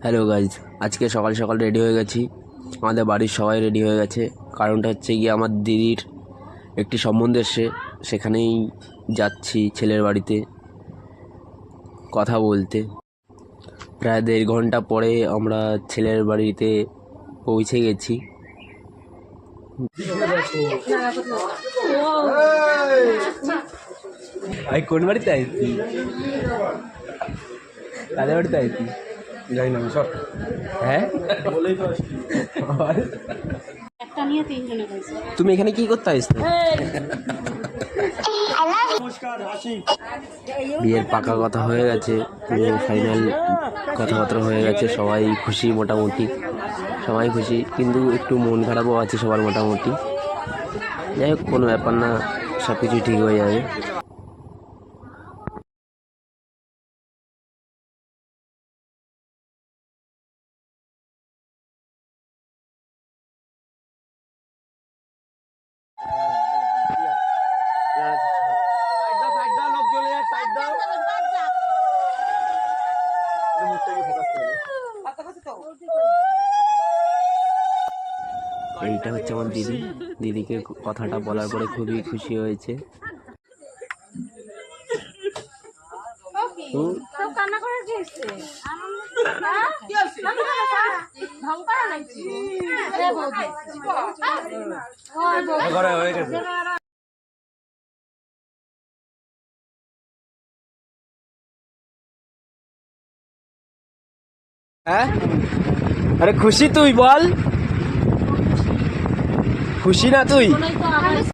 Hello guys, আজকে সকাল সকাল রেডি হয়ে গেছি। আমাদের বাড়ির সবাই রেডি হয়ে গেছে। কারণটা হচ্ছে গিয়ে আমার দিদির একটি সম্বন্ধ এসছে, সেখানেই যাচ্ছি ছেলের বাড়িতে কথা বলতে। প্রায় 1.5 ঘন্টা পরে আমরা ছেলের বাড়িতে পৌঁছে গেছি। কোন বাড়িতে আইছি? কাদের বাড়িতে আইছি? জানি না সব। হ্যাঁ, তুমি এখানে কি করতে আসছো? বিয়ের পাকা কথা হয়ে গেছে, ফাইনাল কথাবার্তা হয়ে গেছে, সবাই খুশি, মোটামুটি সবাই খুশি, কিন্তু একটু মন খারাপও আছে সবার মোটামুটি। যাই হোক, কোনো ব্যাপার না, সব কিছু ঠিক হয়ে যাবে। এইটা হচ্ছে আমার দিদি। দিদিকে কথাটা বলার পরে খুবই খুশি হয়েছে। হ্যাঁ, আরে খুশি তুই বল, খুশি না তুই?